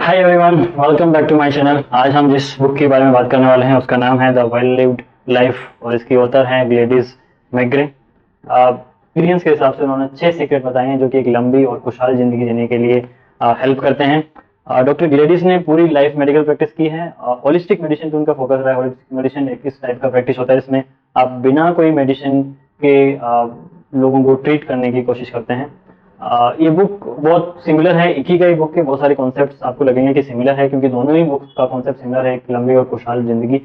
Hi everyone, welcome back to my channel. आज हम जिस बुक के बारे में बात करने वाले हैं उसका नाम है द वेल लिव्ड लाइफ और इसकी ऑथर हैं ग्लेडिस मैकग्रे। एक्सपीरियंस के हिसाब से उन्होंने 6 सीक्रेट बताए हैं जो कि एक लंबी और खुशहाल जिंदगी जीने के लिए हेल्प करते हैं। डॉक्टर ग्लेडिस ने पूरी लाइफ मेडिकल प्रैक्टिस की है। होलिस्टिक मेडिसिन पे उनका फोकस रहा है। होलिस्टिक मेडिसिन एक इस टाइप का प्रैक्टिस होता है इसमें आप बिना कोई मेडिसिन के लोगों को ट्रीट करने की कोशिश करते हैं। ये बुक बहुत सिमिलर है इकिगाई बुक के। बहुत सारे कॉन्सेप्ट्स आपको लगेंगे कि सिमिलर है क्योंकि दोनों ही बुक का कॉन्सेप्ट सिमिलर है, एक लंबी और खुशहाल जिंदगी।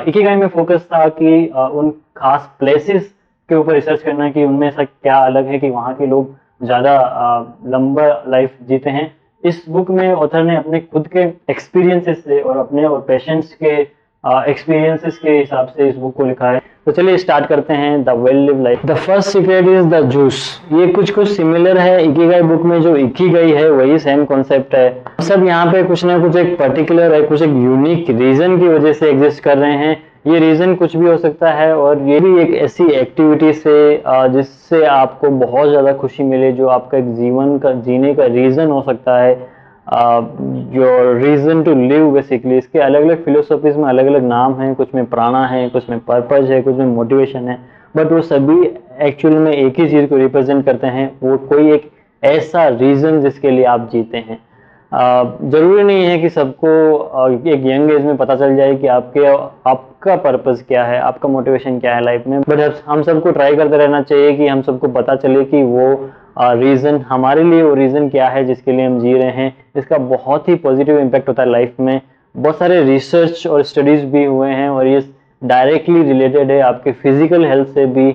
इकिगाई में फोकस था कि उन खास प्लेसेस के ऊपर रिसर्च करना कि उनमें ऐसा क्या अलग है कि वहाँ के लोग ज्यादा लंबा लाइफ जीते हैं। इस बुक में ऑथर ने अपने खुद के एक्सपीरियंसेस से और अपने और पेशेंट्स के एक्सपीरियंसेस के हिसाब से इस बुक को लिखा है। तो चलिए स्टार्ट करते हैं the well live life. The first secret is the juice. ये कुछ सिमिलर है इकिगाई बुक में। जो इकिगाई है वही सेम कॉन्सेप्ट है। सब यहाँ पे कुछ ना कुछ एक पर्टिकुलर है, कुछ एक यूनिक रीजन की वजह से एग्जिस्ट कर रहे हैं। ये रीजन कुछ भी हो सकता है और ये भी एक ऐसी एक्टिविटी से जिससे आपको बहुत ज्यादा खुशी मिले, जो आपका एक जीवन का जीने का रीजन हो सकता है, your reason to live basically. इसके अलग अलग फिलोसॉफीज में अलग अलग नाम हैं, कुछ में प्राणा है, कुछ में पर्पज है, कुछ में मोटिवेशन है, बट वो सभी एक्चुअल में एक ही चीज को रिप्रेजेंट करते हैं। वो कोई एक ऐसा रीजन जिसके लिए आप जीते हैं। जरूरी नहीं है कि सबको एक यंग एज में पता चल जाए कि आपका पर्पस क्या है, आपका मोटिवेशन क्या है लाइफ में, बट हम सबको ट्राई करते रहना चाहिए कि हम सबको पता चले कि वो रीजन हमारे लिए, वो रीजन क्या है जिसके लिए हम जी रहे हैं। इसका बहुत ही पॉजिटिव इम्पैक्ट होता है लाइफ में। बहुत सारे रिसर्च और स्टडीज भी हुए हैं और ये डायरेक्टली रिलेटेड है आपके फिजिकल हेल्थ से भी।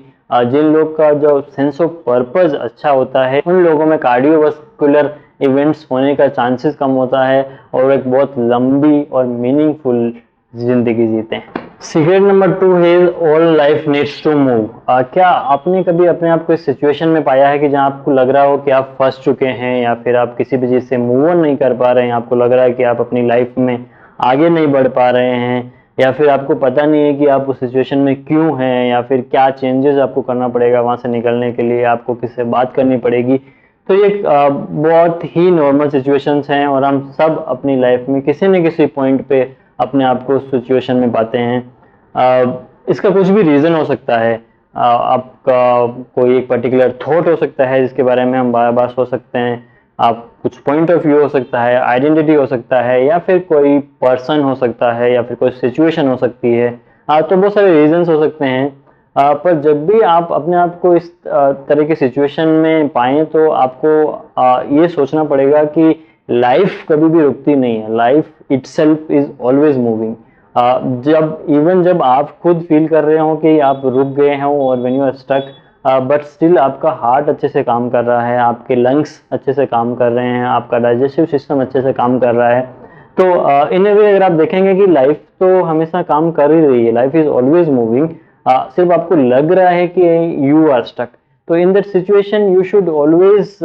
जिन लोग का जो सेंस ऑफ पर्पस अच्छा होता है उन लोगों में कार्डियोवास्कुलर इवेंट्स होने का चांसेस कम होता है और एक बहुत लंबी और मीनिंगफुल जिंदगी जीते हैं। सीक्रेट नंबर 2 है all life needs to move. क्या आपने कभी अपने आप को इस सिचुएशन में पाया है कि जहां आपको लग रहा हो कि आप फंस चुके हैं या फिर आप किसी भी चीज से मूव ऑन नहीं कर पा रहे हैं, आपको लग रहा है कि आप अपनी लाइफ में आगे नहीं बढ़ पा रहे हैं, या फिर आपको पता नहीं है कि आप उस सिचुएशन में क्यों हैं, या फिर क्या चेंजेस आपको करना पड़ेगा वहां से निकलने के लिए, आपको किससे बात करनी पड़ेगी। तो ये बहुत ही नॉर्मल सिचुएशंस हैं और हम सब अपनी लाइफ में किसी न किसी पॉइंट पे अपने आप को उस सिचुएशन में पाते हैं। इसका कुछ भी रीजन हो सकता है। आपका कोई एक पर्टिकुलर थॉट हो सकता है जिसके बारे में हम बार बार सोच सकते हैं। आप कुछ पॉइंट ऑफ व्यू हो सकता है, आइडेंटिटी हो सकता है, या फिर कोई पर्सन हो सकता है, या फिर कोई सिचुएशन हो सकती है। तो बहुत सारे रीजंस हो सकते हैं। पर जब भी आप अपने आप को इस तरह की सिचुएशन में पाएं तो आपको ये सोचना पड़ेगा कि लाइफ कभी भी रुकती नहीं है। Life itself is always moving. जब आप खुद फील कर रहे हो कि आप रुक गए हो और when you are stuck, but still आपका हार्ट अच्छे से काम कर रहा है, आपके लंग्स अच्छे से काम कर रहे हैं, आपका डाइजेस्टिव सिस्टम अच्छे से काम कर रहा है, तो इन ए वे अगर आप देखेंगे कि लाइफ तो हमेशा काम कर ही रही है, लाइफ इज ऑलवेज मूविंग। सिर्फ आपको लग रहा है कि यू आर स्टक। तो in that situation you should always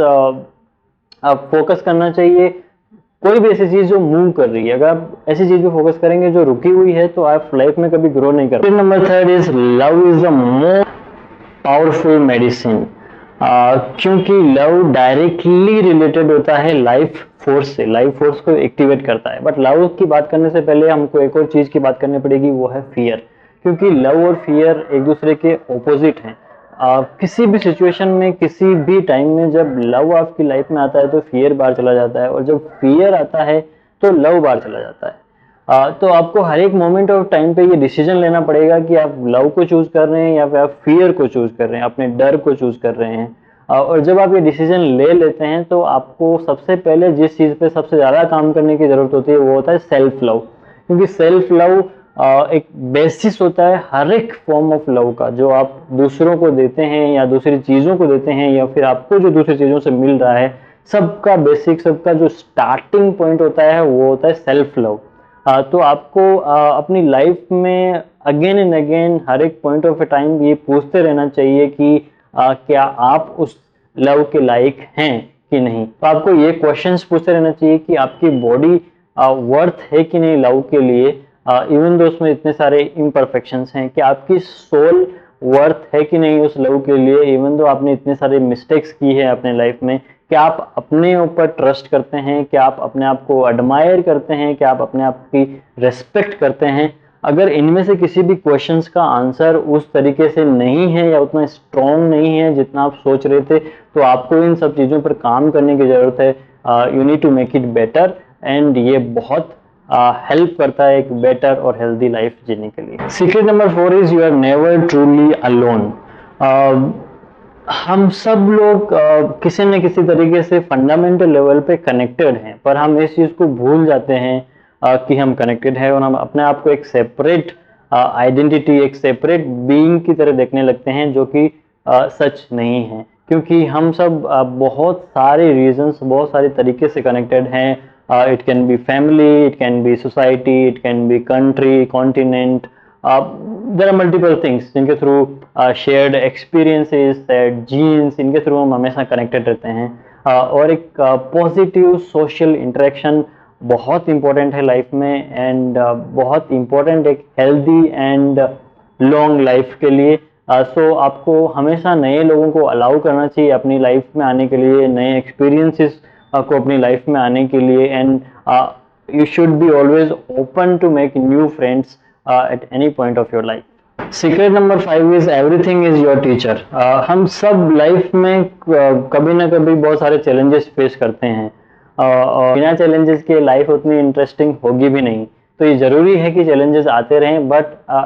focus करना चाहिए कोई भी ऐसी चीज जो मूव कर रही है। अगर आप ऐसी चीज पे फोकस करेंगे जो रुकी हुई है तो आप लाइफ में कभी ग्रो नहीं कर पाएंगे। Number 3 is love is the most powerful medicine. क्योंकि लव डायरेक्टली रिलेटेड होता है लाइफ फोर्स से, लाइफ फोर्स को एक्टिवेट करता है। बट लव की बात करने से पहले हमको एक और चीज की बात करनी पड़ेगी, वो है फियर। क्योंकि लव और फियर एक दूसरे के ऑपोजिट हैं। किसी भी सिचुएशन में, किसी भी टाइम में जब लव आपकी लाइफ में आता है तो फियर बाहर चला जाता है, और जब फियर आता है तो लव बाहर चला जाता है। तो आपको हर एक मोमेंट ऑफ टाइम पे ये डिसीजन लेना पड़ेगा कि आप लव को चूज कर रहे हैं या फिर आप फियर को चूज कर रहे हैं, अपने डर को चूज कर रहे हैं। और जब आप ये डिसीजन ले लेते हैं तो आपको सबसे पहले जिस चीज पे सबसे ज्यादा काम करने की जरूरत होती है वो होता है सेल्फ लव। क्योंकि सेल्फ लव एक बेसिस होता है हर एक फॉर्म ऑफ लव का, जो आप दूसरों को देते हैं या दूसरी चीजों को देते हैं या फिर आपको जो दूसरी चीजों से मिल रहा है, सबका बेसिक, सबका जो स्टार्टिंग पॉइंट होता है वो होता है सेल्फ लव। तो आपको अपनी लाइफ में अगेन एंड अगेन हर एक पॉइंट ऑफ ए टाइम ये पूछते रहना चाहिए कि क्या आप उस लव के लायक हैं कि नहीं। तो आपको ये क्वेश्चंस पूछते रहना चाहिए कि आपकी बॉडी वर्थ है कि नहीं लव के लिए, इवन दो उसमें इतने सारे इम्परफेक्शंस हैं। कि आपकी सोल वर्थ है कि नहीं उस लव के लिए, इवन दो आपने इतने सारे मिस्टेक्स की है अपने लाइफ में, क्या आप अपने ऊपर ट्रस्ट करते हैं, क्या आप अपने आप को एडमायर करते हैं, क्या आप अपने आप की रेस्पेक्ट करते हैं? अगर इनमें से किसी भी क्वेश्चंस का आंसर उस तरीके से नहीं है या उतना स्ट्रॉन्ग नहीं है जितना आप सोच रहे थे, तो आपको इन सब चीज़ों पर काम करने की ज़रूरत है। You need to make it better, and ये बहुत हेल्प करता है एक बेटर और हेल्दी लाइफ जीने के लिए। Secret number 4 is you are never truly alone. हम सब लोग किसी न किसी तरीके से फंडामेंटल लेवल पे कनेक्टेड हैं, पर हम इस चीज़ को भूल जाते हैं कि हम कनेक्टेड हैं, और हम अपने आप को एक सेपरेट आइडेंटिटी, एक सेपरेट बीइंग की तरह देखने लगते हैं, जो कि सच नहीं है। क्योंकि हम सब बहुत सारे रीजंस, बहुत सारे तरीके से कनेक्टेड हैं। It can be family, it can be society, it can be country, continent, there are multiple things जिनके through shared experiences, shared genes, इनके थ्रू हम हमेशा कनेक्टेड रहते हैं। और एक पॉजिटिव सोशल इंटरेक्शन बहुत इंपॉर्टेंट है लाइफ में, एंड बहुत इंपॉर्टेंट एक हेल्दी एंड लॉन्ग लाइफ के लिए। सो आपको हमेशा नए लोगों को अलाउ करना चाहिए अपनी लाइफ में आने के लिए, नए एक्सपीरियंसेस को अपनी लाइफ में आने के लिए, and you should be always open to make new friends at any point of your life. Secret number 5 is everything is your teacher. हम सब लाइफ में कभी ना कभी बहुत सारे चैलेंजेस फेस करते हैं, और बिना चैलेंजेस के लाइफ उतनी इंटरेस्टिंग होगी भी नहीं। तो ये ज़रूरी है कि चैलेंजेस आते रहें, but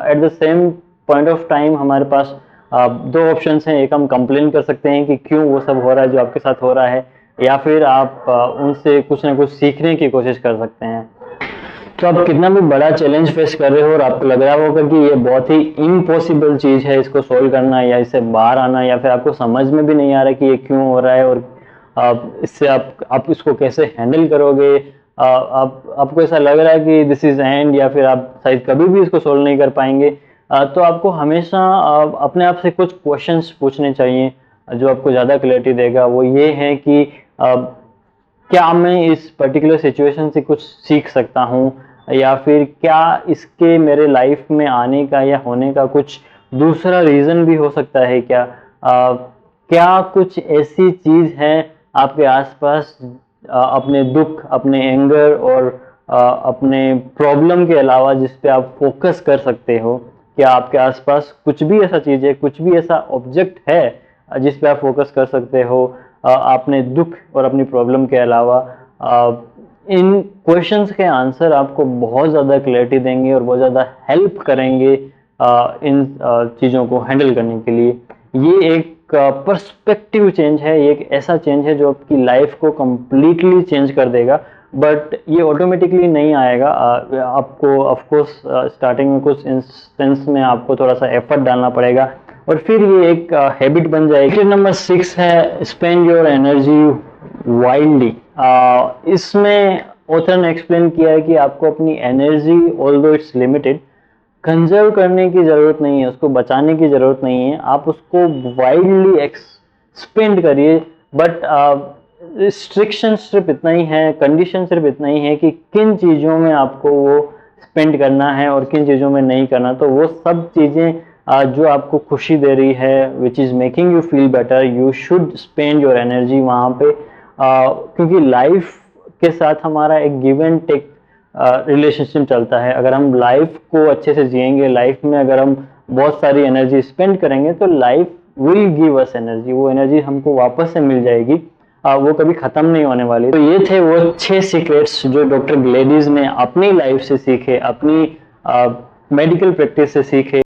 at the same point of time हमारे पास दो ऑप्शंस हैं। एक, हम कंप्लेन कर सकते हैं कि क्यों वो सब हो रहा है जो आपके साथ हो रहा है, या फिर आप उनसे कुछ ना कुछ सीखने की कोशिश कर सकते हैं। तो आप कितना भी बड़ा चैलेंज फेस कर रहे हो और आपको लग रहा होगा कि ये बहुत ही इम्पॉसिबल चीज़ है इसको सॉल्व करना या इससे बाहर आना, या फिर आपको समझ में भी नहीं आ रहा कि ये क्यों हो रहा है और इससे आप इसको कैसे हैंडल करोगे। आपको ऐसा लग रहा है कि दिस इज एंड, या फिर आप शायद कभी भी इसको सॉल्व नहीं कर पाएंगे। तो आपको हमेशा अपने आप से कुछ क्वेश्चंस पूछने चाहिए जो आपको ज़्यादा क्लैरिटी देगा। वो ये है कि क्या मैं इस पर्टिकुलर सिचुएशन से कुछ सीख सकता हूँ, या फिर क्या इसके मेरे लाइफ में आने का या होने का कुछ दूसरा रीज़न भी हो सकता है क्या? क्या कुछ ऐसी चीज़ है आपके आसपास अपने दुख, अपने एंगर और अपने प्रॉब्लम के अलावा जिस पे आप फोकस कर सकते हो? क्या आपके आसपास कुछ भी ऐसा चीज़ है, कुछ भी ऐसा ऑब्जेक्ट है जिस पे आप फोकस कर सकते हो अपने दुख और अपनी प्रॉब्लम के अलावा? इन क्वेश्चंस के आंसर आपको बहुत ज़्यादा क्लैरिटी देंगे और बहुत ज़्यादा हेल्प करेंगे इन चीज़ों को हैंडल करने के लिए। ये एक पर्सपेक्टिव चेंज है, ये एक ऐसा चेंज है जो आपकी लाइफ को कम्प्लीटली चेंज कर देगा, बट ये ऑटोमेटिकली नहीं आएगा। आपको ऑफकोर्स स्टार्टिंग में कुछ इंस्टेंस में आपको थोड़ा सा एफर्ट डालना पड़ेगा, और फिर ये एक हैबिट बन जाएगी। नंबर 6 है स्पेंड योर एनर्जी वाइल्डली। इसमें ऑथर ने एक्सप्लेन किया है कि आपको अपनी energy, although it's limited, conserve करने की ज़रूरत नहीं है, उसको बचाने की ज़रूरत नहीं है। आप उसको वाइडली एक्सपेंड करिए, बट रिस्ट्रिक्शन सिर्फ इतना ही है, कंडीशन सिर्फ इतना ही है कि किन चीज़ों में आपको वो स्पेंड करना है और किन चीज़ों में नहीं करना। तो वो सब चीज़ें जो आपको खुशी दे रही है, which is making you feel better, you should spend your energy वहाँ पे, क्योंकि लाइफ के साथ हमारा एक गिव एंड टेक रिलेशनशिप चलता है। अगर हम लाइफ को अच्छे से जिएंगे, लाइफ में अगर हम बहुत सारी एनर्जी स्पेंड करेंगे, तो life will give us energy, वो एनर्जी हमको वापस से मिल जाएगी, वो कभी ख़त्म नहीं होने वाली। तो ये थे वो 6 सीक्रेट्स जो डॉक्टर ग्लेडीज ने अपनी लाइफ से सीखे, अपनी मेडिकल प्रैक्टिस से सीखे।